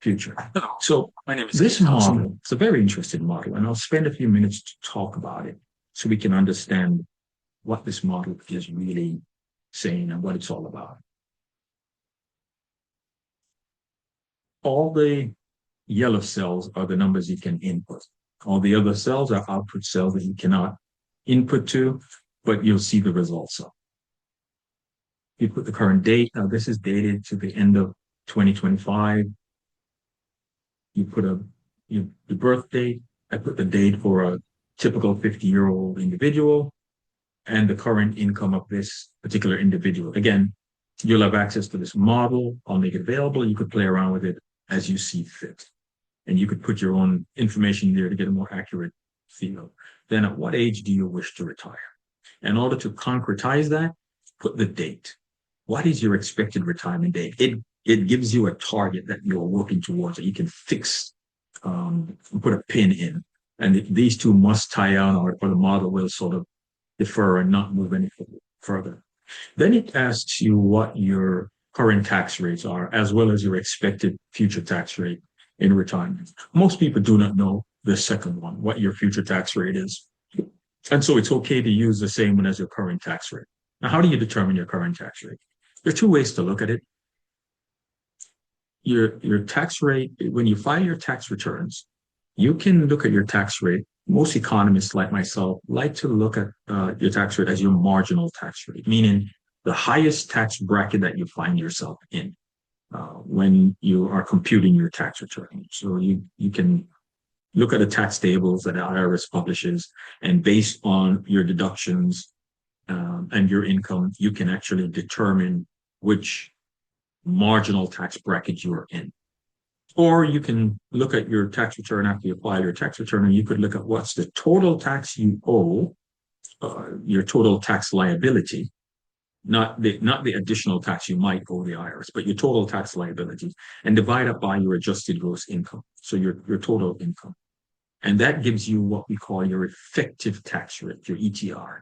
future. Hello, So my name is this Keith Thompson. model, it's a very interesting model, and I'll spend a few minutes to talk about it so we can understand what this model is really saying and what it's all about. All the yellow cells are the numbers you can input. All the other cells are output cells that you cannot input to, but you'll see the results of. You put the current date. Now, this is dated to the end of 2025. You put the birth date. I put the date for a typical 50-year-old individual and the current income of this particular individual. Again, you'll have access to this model. I'll make it available. You could play around with it as you see fit. And you could put your own information there to get a more accurate feel. Then at what age do you wish to retire? In order to concretize that, put the date. What is your expected retirement date? It gives you a target that you're working towards that you can fix, put a pin in. And these two must tie on, or the model will sort of defer and not move any further. Then it asks you what your current tax rates are, as well as your expected future tax rate in retirement. Most people do not know the second one, what your future tax rate is. And so it's okay to use the same one as your current tax rate. Now, how do you determine your current tax rate? There are two ways to look at it. Your tax rate, when you file your tax returns, you can look at your tax rate. Most economists like myself like to look at your tax rate as your marginal tax rate, meaning the highest tax bracket that you find yourself in when you are computing your tax return. So you can look at the tax tables that the IRS publishes, and based on your deductions and your income, you can actually determine which marginal tax bracket you are in. Or you can look at your tax return after you apply your tax return, and you could look at what's the total tax you owe, your total tax liability, not the additional tax you might owe the IRS, but your total tax liability, and divide it by your adjusted gross income, so your total income. And that gives you what we call your effective tax rate, your ETR.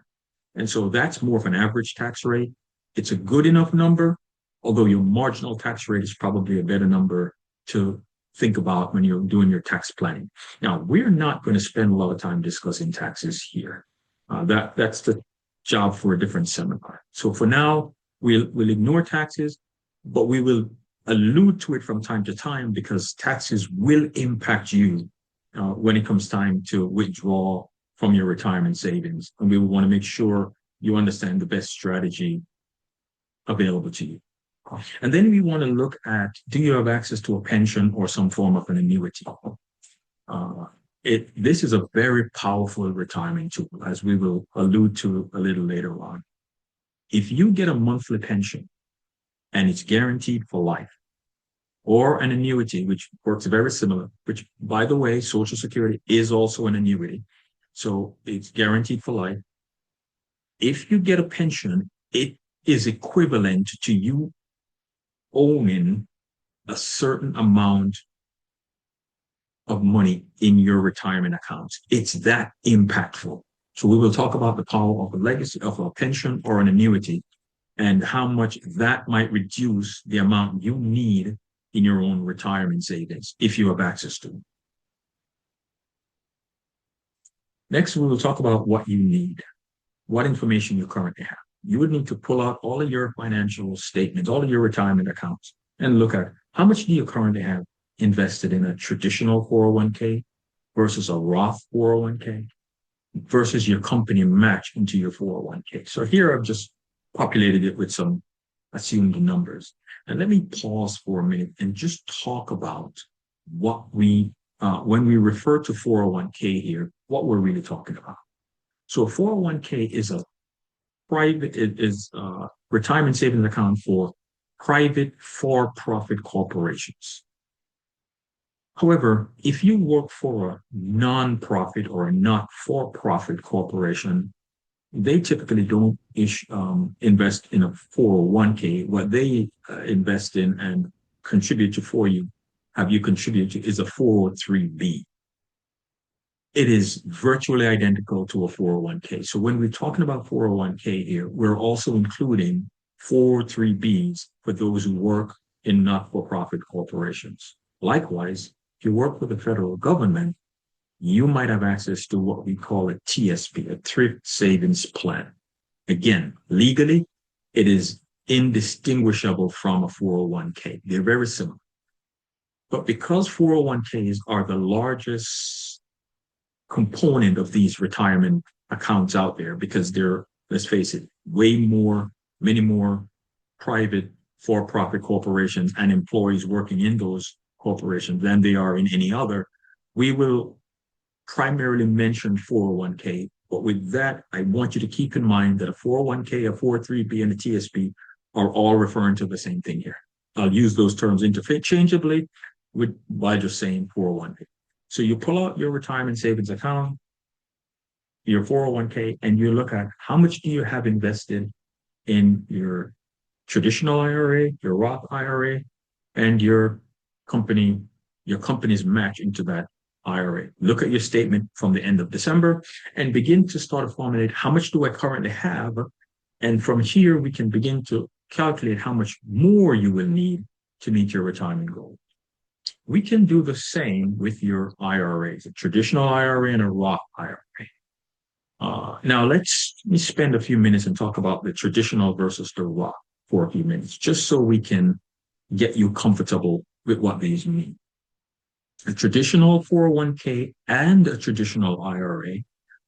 And so that's more of an average tax rate. It's a good enough number, although your marginal tax rate is probably a better number to think about when you're doing your tax planning. Now, we're not going to spend a lot of time discussing taxes here. That's the job for a different seminar. So for now, we'll ignore taxes, but we will allude to it from time to time because taxes will impact you when it comes time to withdraw from your retirement savings. And we will want to make sure you understand the best strategy available to you. And then we want to look at, do you have access to a pension or some form of an annuity? This is a very powerful retirement tool, as we will allude to a little later on. If you get a monthly pension and it's guaranteed for life, or an annuity, which works very similar, which, by the way, Social Security is also an annuity. So it's guaranteed for life. If you get a pension, it is equivalent to you owning a certain amount of money in your retirement accounts. It's that impactful. So we will talk about the power of a legacy, of a pension or an annuity, and how much that might reduce the amount you need in your own retirement savings if you have access to them. Next, we will talk about what you need, what information you currently have. You would need to pull out all of your financial statements, all of your retirement accounts, and look at how much do you currently have invested in a traditional 401k versus a Roth 401k versus your company match into your 401k. So here I've just populated it with some assumed numbers. And let me pause for a minute and just talk about what when we refer to 401k here, what we're really talking about. So a 401k is a retirement savings account for private for-profit corporations. However, if you work for a non-profit or a not-for-profit corporation, they typically don't invest in a 401k. What they invest in and contribute to for you, have you contribute to, is a 403b. It is virtually identical to a 401k. So when we're talking about 401k here, we're also including 403bs for those who work in not-for-profit corporations. Likewise, if you work with the federal government, you might have access to what we call a TSP, a thrift savings plan. Again, legally, it is indistinguishable from a 401k. They're very similar. But because 401ks are the largest component of these retirement accounts out there, because they're, let's face it, many more private for-profit corporations and employees working in those corporations than they are in any other, we will primarily mention 401k. But with that, I want you to keep in mind that a 401k, a 403b, and a TSP are all referring to the same thing here. I'll use those terms interchangeably by just saying 401k. So you pull out your retirement savings account, your 401k, and you look at how much do you have invested in your traditional IRA, your Roth IRA, and your company's match into that IRA. Look at your statement from the end of December and begin to start to formulate how much do I currently have? And from here, we can begin to calculate how much more you will need to meet your retirement goal. We can do the same with your IRAs, a traditional IRA and a Roth IRA. Now, let me spend a few minutes and talk about the traditional versus the Roth for a few minutes, just so we can get you comfortable with what these mean. A traditional 401k and a traditional IRA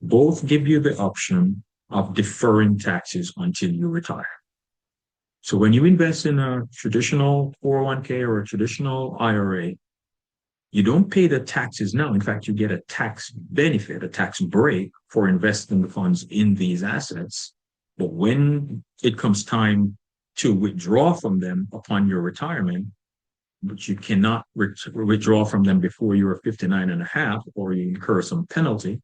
both give you the option of deferring taxes until you retire. So when you invest in a traditional 401k or a traditional IRA, you don't pay the taxes now. In fact, you get a tax benefit, a tax break for investing the funds in these assets. But when it comes time to withdraw from them upon your retirement, but you cannot withdraw from them before you're 59 and a half, or you incur some penalty.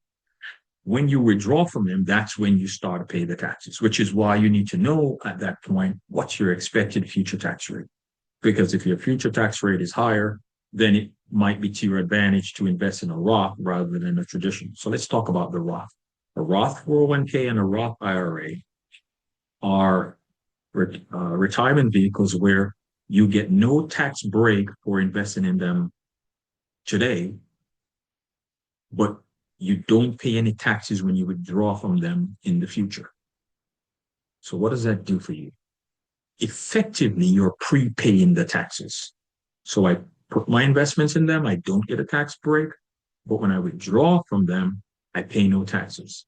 When you withdraw from them, that's when you start to pay the taxes, which is why you need to know at that point what's your expected future tax rate. Because if your future tax rate is higher, then it might be to your advantage to invest in a Roth rather than a traditional. So let's talk about the Roth. A Roth 401k and a Roth IRA are retirement vehicles where you get no tax break for investing in them today, but you don't pay any taxes when you withdraw from them in the future. So what does that do for you? Effectively, you're prepaying the taxes. So I put my investments in them, I don't get a tax break, but when I withdraw from them, I pay no taxes.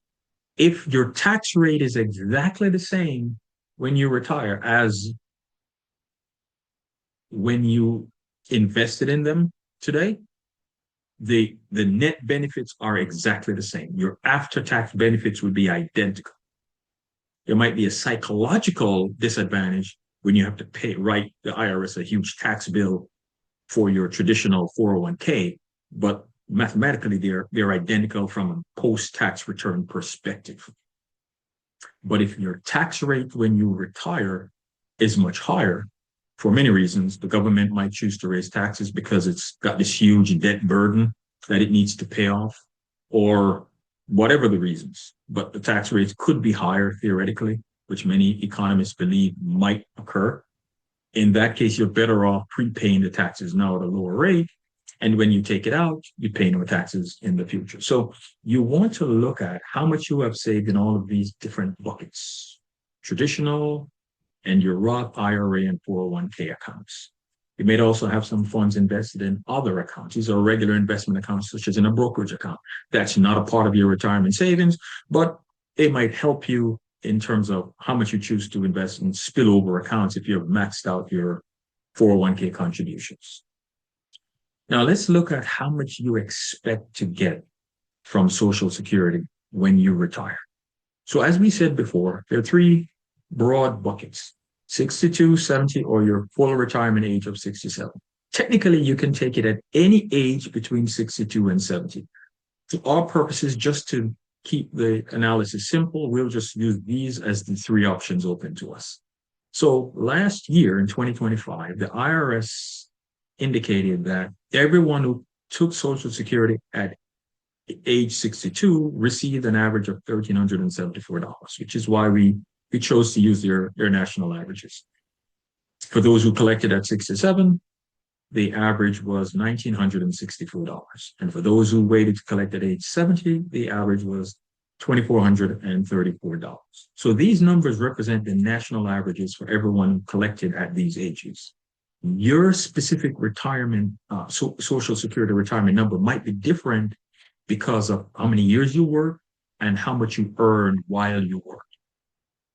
If your tax rate is exactly the same when you retire as when you invested in them today, the net benefits are exactly the same. Your after-tax benefits would be identical. There might be a psychological disadvantage when you have to write the IRS a huge tax bill for your traditional 401k, but mathematically they're identical from a post-tax return perspective. But if your tax rate when you retire is much higher, for many reasons, the government might choose to raise taxes because it's got this huge debt burden that it needs to pay off, or whatever the reasons. But the tax rates could be higher theoretically, which many economists believe might occur. In that case, you're better off prepaying the taxes now at a lower rate. And when you take it out, you pay no taxes in the future. So you want to look at how much you have saved in all of these different buckets, traditional and your Roth IRA and 401k accounts. You may also have some funds invested in other accounts. These are regular investment accounts, such as in a brokerage account. That's not a part of your retirement savings, but it might help you in terms of how much you choose to invest in spillover accounts if you've maxed out your 401k contributions. Now, let's look at how much you expect to get from Social Security when you retire. So as we said before, there are three broad buckets: 62, 70, or your full retirement age of 67. Technically, you can take it at any age between 62 and 70. For our purposes, just to keep the analysis simple, we'll just use these as the three options open to us. So last year in 2025, the IRS indicated that everyone who took Social Security at age 62 received an average of $1,374, which is why we chose to use their national averages. For those who collected at 67, the average was $1,964. And for those who waited to collect at age 70, the average was $2,434. So these numbers represent the national averages for everyone collected at these ages. Your specific retirement, Social Security retirement number might be different because of how many years you work and how much you earn while you work.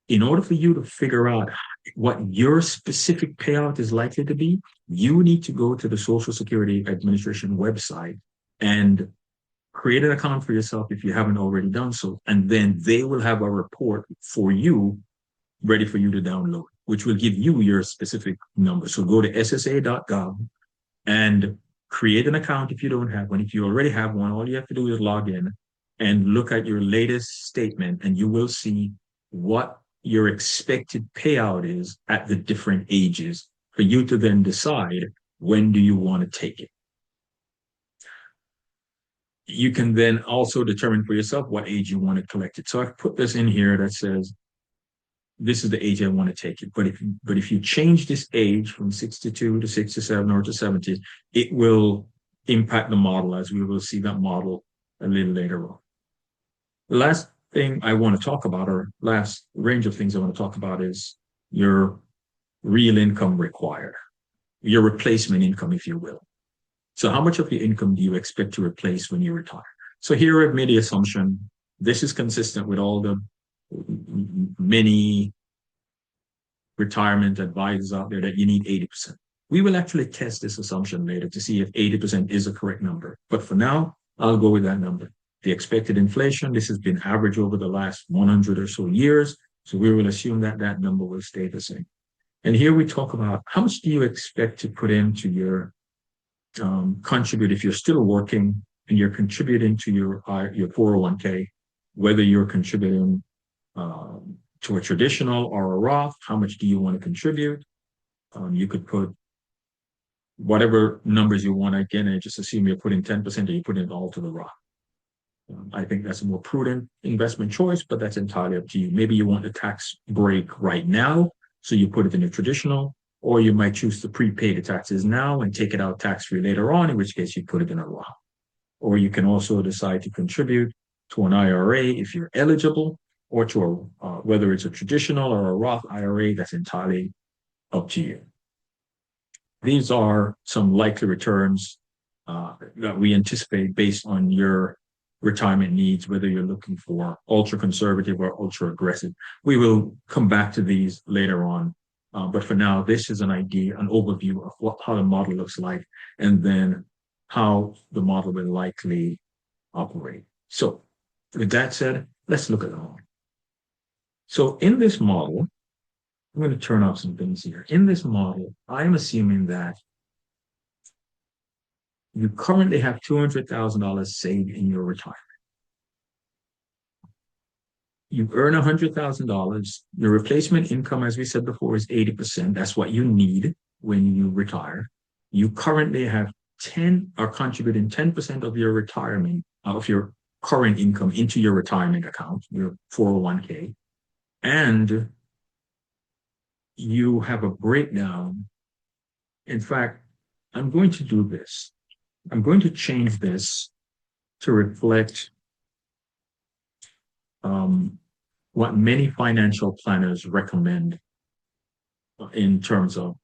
In order for you to figure out what your specific payout is likely to be, you need to go to the Social Security Administration website and create an account for yourself if you haven't already done so. And then they will have a report for you ready for you to download, which will give you your specific number. So go to ssa.gov and create an account if you don't have one. If you already have one, all you have to do is log in and look at your latest statement, and you will see what your expected payout is at the different ages for you to then decide when do you want to take it. You can then also determine for yourself what age you want to collect it. So I've put this in here that says, this is the age I want to take it. But if you change this age from 62 to 67 or to 70, it will impact the model, as we will see that model a little later on. The last thing I want to talk about, or last range of things I want to talk about, is your real income required, your replacement income, if you will. So how much of your income do you expect to replace when you retire? So here I've made the assumption, this is consistent with all the many retirement advisors out there, that you need 80%. We will actually test this assumption later to see if 80% is a correct number. But for now, I'll go with that number. The expected inflation, this has been average over the last 100 or so years. So we will assume that that number will stay the same. And here we talk about how much do you expect to put into your contribute if you're still working and you're contributing to your 401k, whether you're contributing to a traditional or a Roth, how much do you want to contribute? You could put whatever numbers you want. Again, I just assume you're putting 10% or you're putting it all to the Roth. I think that's a more prudent investment choice, but that's entirely up to you. Maybe you want a tax break right now, so you put it in a traditional, or you might choose to prepay the taxes now and take it out tax-free later on, in which case you put it in a Roth. Or you can also decide to contribute to an IRA if you're eligible, or to whether it's a traditional or a Roth IRA, that's entirely up to you. These are some likely returns that we anticipate based on your retirement needs, whether you're looking for ultra conservative or ultra aggressive. We will come back to these later on. But for now, this is an idea, an overview of how the model looks like, and then how the model will likely operate. So with that said, let's look at the model. So in this model, I'm going to turn off some things here. In this model, I'm assuming that you currently have $200,000 saved in your retirement. You earn $100,000. Your replacement income, as we said before, is 80%. That's what you need when you retire. You currently have 10 are contributing 10% of your retirement, of your current income into your retirement account, your 401k. And you have a breakdown. In fact, I'm going to do this. I'm going to change this to reflect what many financial planners recommend in terms of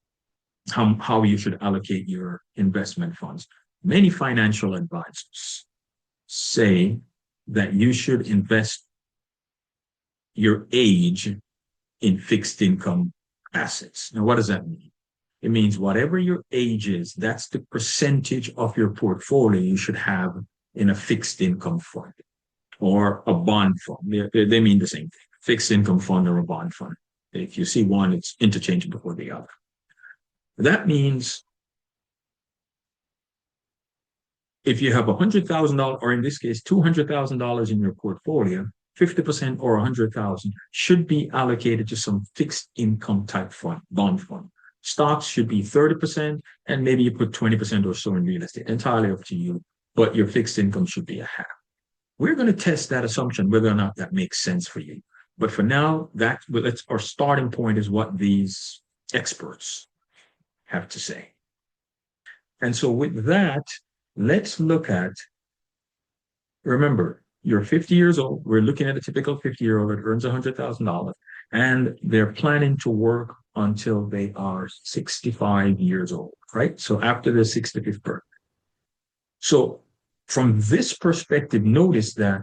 how you should allocate your investment funds. Many financial advisors say that you should invest your age in fixed income assets. Now, what does that mean? It means whatever your age is, that's the percentage of your portfolio you should have in a fixed income fund or a bond fund. They mean the same thing, fixed income fund or a bond fund. If you see one, it's interchangeable for the other. That means if you have $100,000, or in this case, $200,000 in your portfolio, 50% or 100,000 should be allocated to some fixed income type fund, bond fund. Stocks should be 30%, and maybe you put 20% or so in real estate, entirely up to you, but your fixed income should be a half. We're going to test that assumption, whether or not that makes sense for you. But for now, our starting point is what these experts have to say. And so with that, let's look at, remember, you're 50 years old. We're looking at a typical 50-year-old that earns $100,000, and they're planning to work until they are 65 years old, right? So after their 65th birthday. So from this perspective, notice that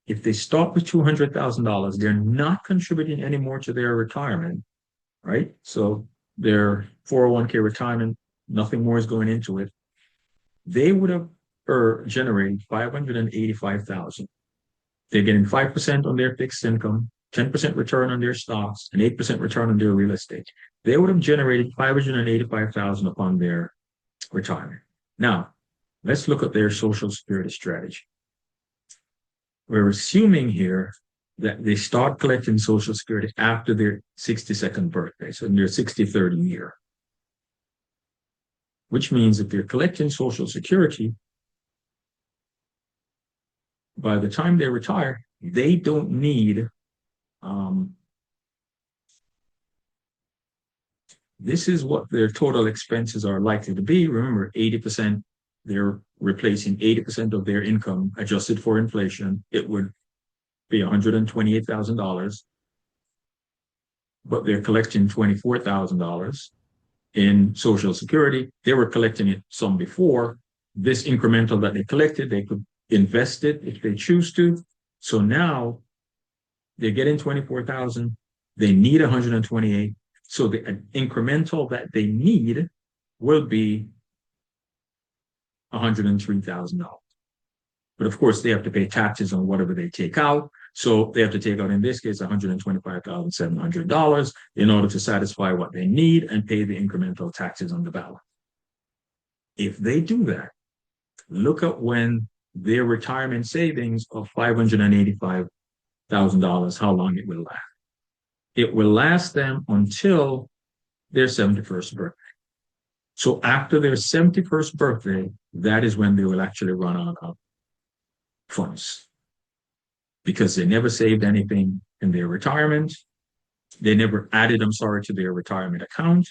if they start with $200,000, they're not contributing anymore to their retirement, right? So their 401k retirement, nothing more is going into it. They would have generated 585,000. They're getting 5% on their fixed income, 10% return on their stocks, and 8% return on their real estate. They would have generated 585,000 upon their retirement. Now, let's look at their Social Security strategy. We're assuming here that they start collecting Social Security after their 62nd birthday, so in their 63rd year, which means if they're collecting Social Security, by the time they retire, they don't need, this is what their total expenses are likely to be. Remember, 80%, they're replacing 80% of their income adjusted for inflation. It would be $128,000, but they're collecting $24,000 in Social Security. They were collecting it some before. This incremental that they collected, they could invest it if they choose to. So now they're getting 24,000. They need 128. So the incremental that they need will be $103,000. But of course, they have to pay taxes on whatever they take out. So they have to take out, in this case, $125,700 in order to satisfy what they need and pay the incremental taxes on the balance. If they do that, look at when their retirement savings of $585,000, how long it will last. It will last them until their 71st birthday. So after their 71st birthday, that is when they will actually run out of funds, because they never saved anything in their retirement. They never added, to their retirement account.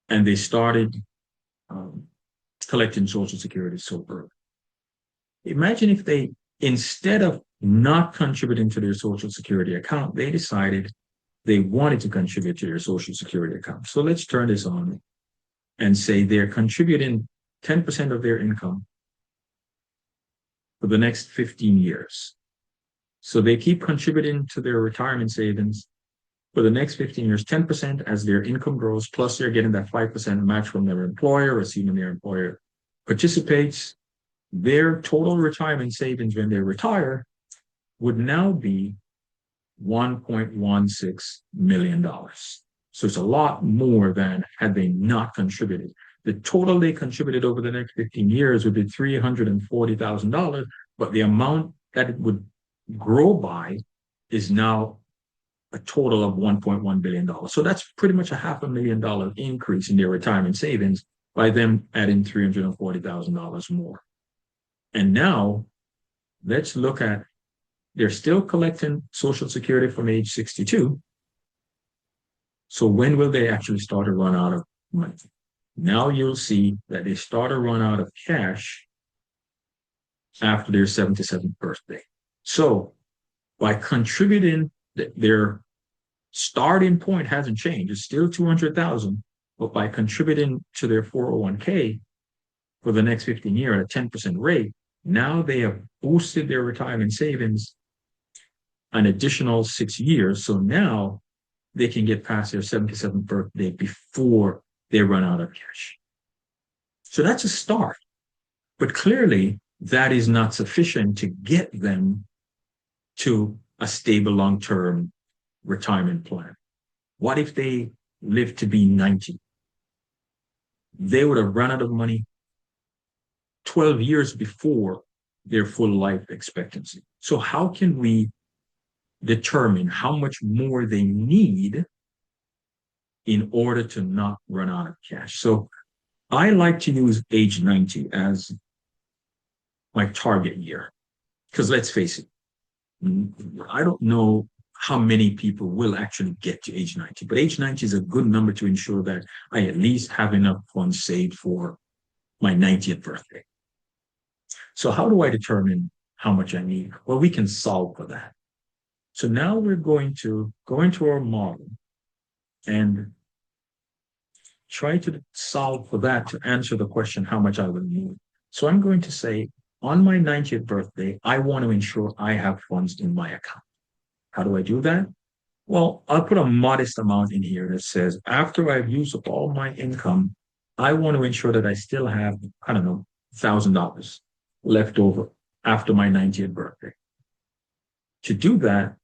And they started collecting Social Security so early. Imagine if they, instead of not contributing to their Social Security account, they decided they wanted to contribute to their Social Security account. So let's turn this on and say they're contributing 10% of their income for the next 15 years. So they keep contributing to their retirement savings for the next 15 years, 10% as their income grows, plus they're getting that 5% match from their employer, assuming their employer participates. Their total retirement savings when they retire would now be $1.16 million. So it's a lot more than had they not contributed. The total they contributed over the next 15 years would be $340,000, but the amount that it would grow by is now a total of $1.1 billion. So that's pretty much a $500,000 increase in their retirement savings by them adding $340,000 more. And now let's look at, they're still collecting Social Security from age 62. So when will they actually start to run out of money? Now you'll see that they start to run out of cash after their 77th birthday. So by contributing, their starting point hasn't changed. It's still 200,000, but by contributing to their 401k for the next 15 years at a 10% rate, now they have boosted their retirement savings an additional 6 years. So now they can get past their 77th birthday before they run out of cash. So that's a start. But clearly, that is not sufficient to get them to a stable long-term retirement plan. What if they live to be 90? They would have run out of money 12 years before their full life expectancy. So how can we determine how much more they need in order to not run out of cash? So I like to use age 90 as my target year, because let's face it, I don't know how many people will actually get to age 90. But age 90 is a good number to ensure that I at least have enough funds saved for my 90th birthday. So how do I determine how much I need? Well, we can solve for that. So now we're going to go into our model and try to solve for that to answer the question, how much I will need. So I'm going to say, on my 90th birthday, I want to ensure I have funds in my account. How do I do that? Well, I'll put a modest amount in here that says, after I've used up all my income, I want to ensure that I still have, I don't know, $1,000 left over after my 90th birthday. To do that,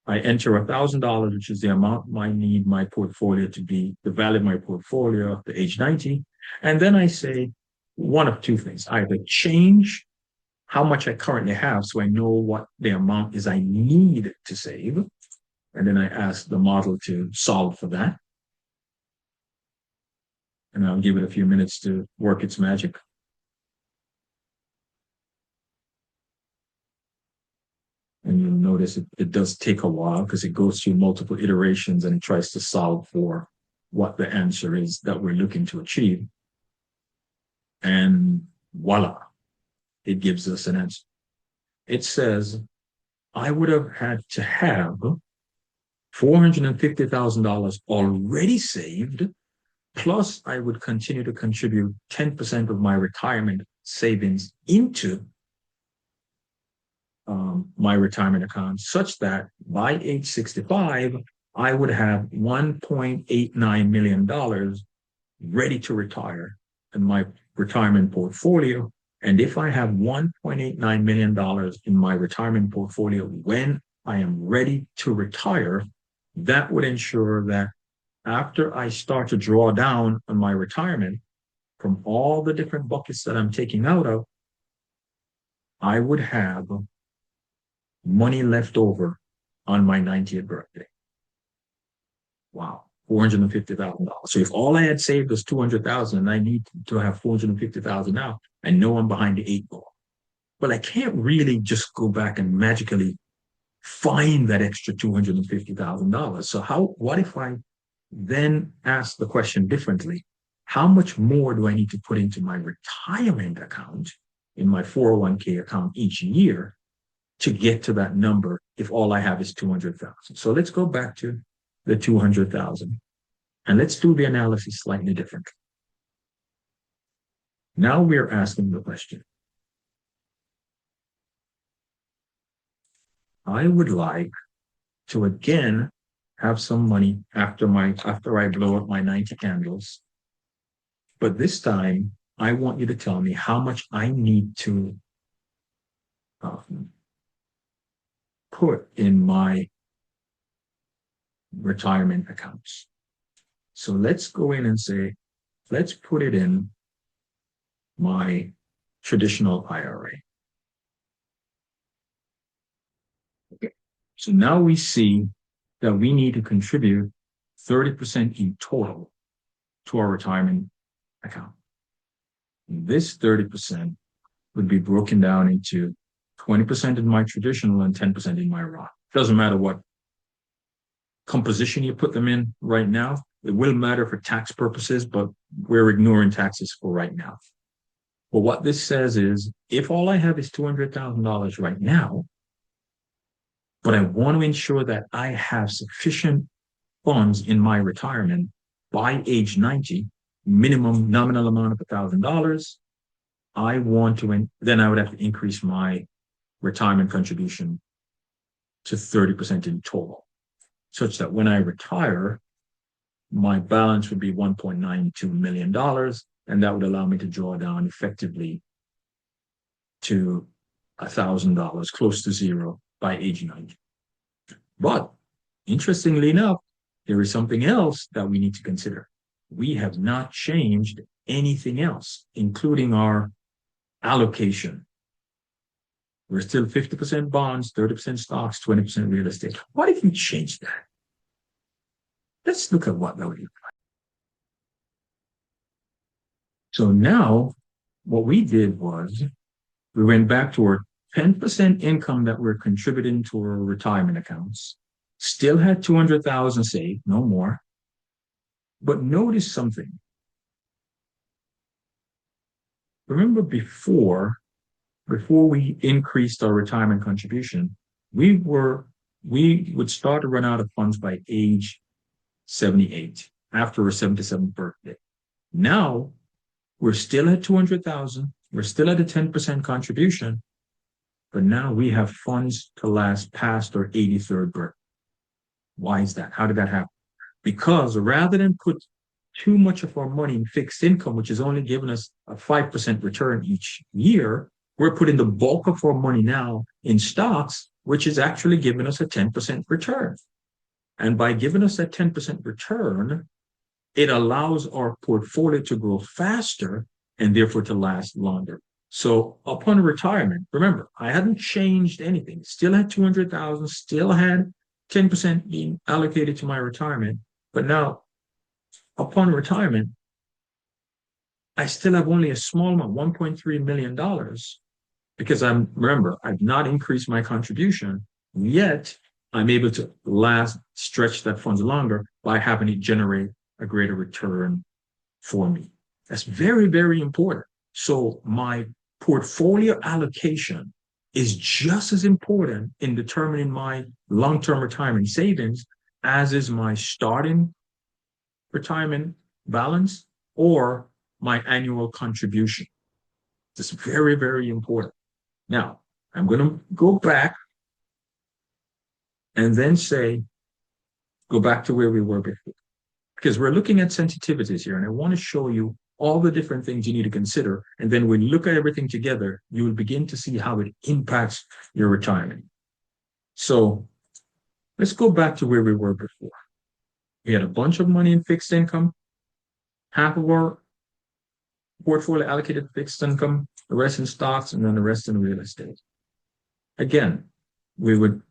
I enter $1,000, which is the amount I need my portfolio to be, the value of my portfolio at the age 90. And then I say one of two things. Either change how much I currently have so I know what the amount is I need to save. And then I ask the model to solve for that. And I'll give it a few minutes to work its magic. And you'll notice it does take a while because it goes through multiple iterations and it tries to solve for what the answer is that we're looking to achieve. And voila, it gives us an answer. It says, I would have had to have $450,000 already saved, plus I would continue to contribute 10% of my retirement savings into my retirement account, such that by age 65, I would have $1.89 million ready to retire in my retirement portfolio. And if I have $1.89 million in my retirement portfolio when I am ready to retire, that would ensure that after I start to draw down on my retirement from all the different buckets that I'm taking out of, I would have money left over on my 90th birthday. Wow, $450,000. So if all I had saved was $200,000 and I need to have $450,000 now, I know I'm behind the eight ball. But I can't really just go back and magically find that extra $250,000. So what if I then ask the question differently? How much more do I need to put into my retirement account, in my 401k account each year, to get to that number if all I have is 200,000? So let's go back to the 200,000 and let's do the analysis slightly differently. Now we're asking the question, I would like to again have some money after I blow up my 90 candles, but this time I want you to tell me how much I need to put in my retirement accounts. So let's go in and say, let's put it in my traditional IRA. Okay. So now we see that we need to contribute 30% in total to our retirement account. And this 30% would be broken down into 20% in my traditional and 10% in my Roth. Doesn't matter what composition you put them in right now. It will matter for tax purposes, but we're ignoring taxes for right now. But what this says is, if all I have is $200,000 right now, but I want to ensure that I have sufficient funds in my retirement by age 90, minimum nominal amount of $1,000, I want to, then I would have to increase my retirement contribution to 30% in total, such that when I retire, my balance would be $1.92 million, and that would allow me to draw down effectively to $1,000, close to zero, by age 90. But interestingly enough, there is something else that we need to consider. We have not changed anything else, including our allocation. We're still 50% bonds, 30% stocks, 20% real estate. What if you change that? Let's look at what that would look like. So now what we did was we went back to our 10% income that we're contributing to our retirement accounts, still had 200,000 saved, no more. But notice something. Remember before we increased our retirement contribution, we would start to run out of funds by age 78 after our 77th birthday. Now we're still at 200,000. We're still at a 10% contribution, but now we have funds to last past our 83rd birthday. Why is that? How did that happen? Because rather than put too much of our money in fixed income, which is only giving us a 5% return each year, we're putting the bulk of our money now in stocks, which is actually giving us a 10% return. And by giving us that 10% return, it allows our portfolio to grow faster and therefore to last longer. So upon retirement, remember, I hadn't changed anything. Still had 200,000, still had 10% being allocated to my retirement. But now, upon retirement, I still have only a small amount, $1.3 million, because I've not increased my contribution, yet I'm able to stretch that funds longer by having it generate a greater return for me. That's very, very important. So my portfolio allocation is just as important in determining my long-term retirement savings as is my starting retirement balance or my annual contribution. It's very, very important. Now, I'm going to go back and then go back to where we were before, because we're looking at sensitivities here, and I want to show you all the different things you need to consider. And then when you look at everything together, you will begin to see how it impacts your retirement. So let's go back to where we were before. We had a bunch of money in fixed income, half of our portfolio allocated to fixed income, the rest in stocks, and then the rest in real estate. Again, we would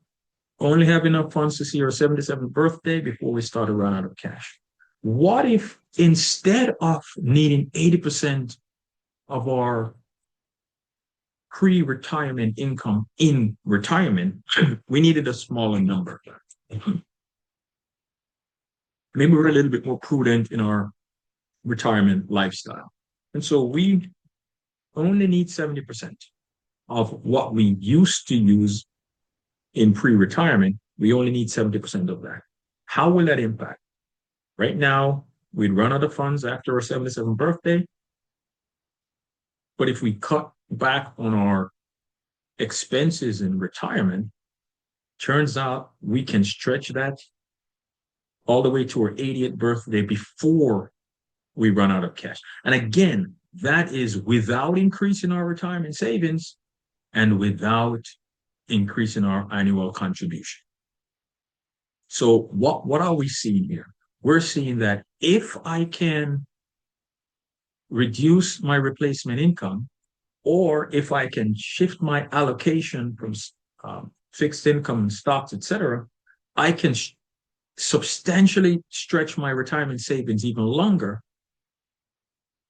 only have enough funds to see our 77th birthday before we start to run out of cash. What if instead of needing 80% of our pre-retirement income in retirement, we needed a smaller number? Maybe we're a little bit more prudent in our retirement lifestyle. And so we only need 70% of what we used to use in pre-retirement. We only need 70% of that. How will that impact? Right now, we'd run out of funds after our 77th birthday. But if we cut back on our expenses in retirement, turns out we can stretch that all the way to our 80th birthday before we run out of cash. And again, that is without increasing our retirement savings and without increasing our annual contribution. So what are we seeing here? We're seeing that if I can reduce my replacement income, or if I can shift my allocation from fixed income and stocks, etc., I can substantially stretch my retirement savings even longer.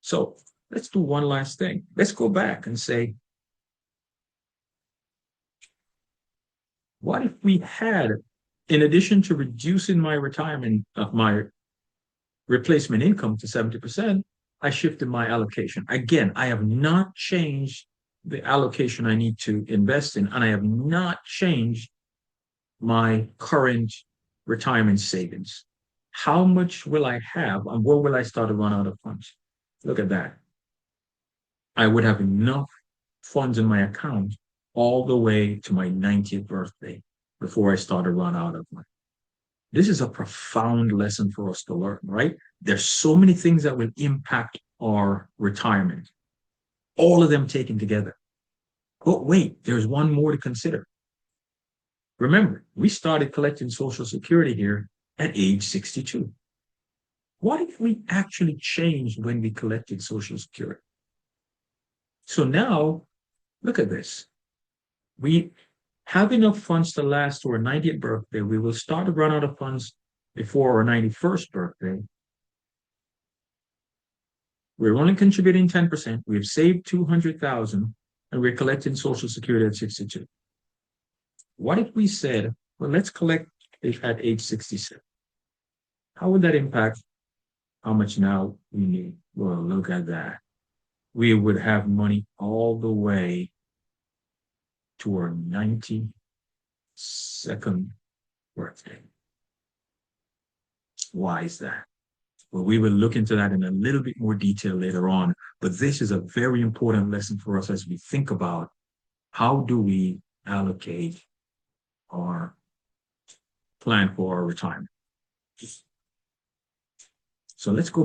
So let's do one last thing. Let's go back and say, what if we had, in addition to reducing my my replacement income to 70%, I shifted my allocation. Again, I have not changed the allocation I need to invest in, and I have not changed my current retirement savings. How much will I have, and where will I start to run out of funds? Look at that. I would have enough funds in my account all the way to my 90th birthday before I start to run out of money. This is a profound lesson for us to learn, right? There's so many things that will impact our retirement, all of them taken together. But wait, there's one more to consider. Remember, we started collecting Social Security here at age 62. What if we actually changed when we collected Social Security? So now, look at this. We have enough funds to last to our 90th birthday. We will start to run out of funds before our 91st birthday. We're only contributing 10%. We've saved 200,000. and we're collecting Social Security at 62. What if we said, well, let's collect it at age 67? How would that impact how much now we need? Well, look at that. We would have money all the way to our 92nd birthday. Why is that? Well, we will look into that in a little bit more detail later on, but this is a very important lesson for us as we think about how do we allocate our plan for our retirement. So let's go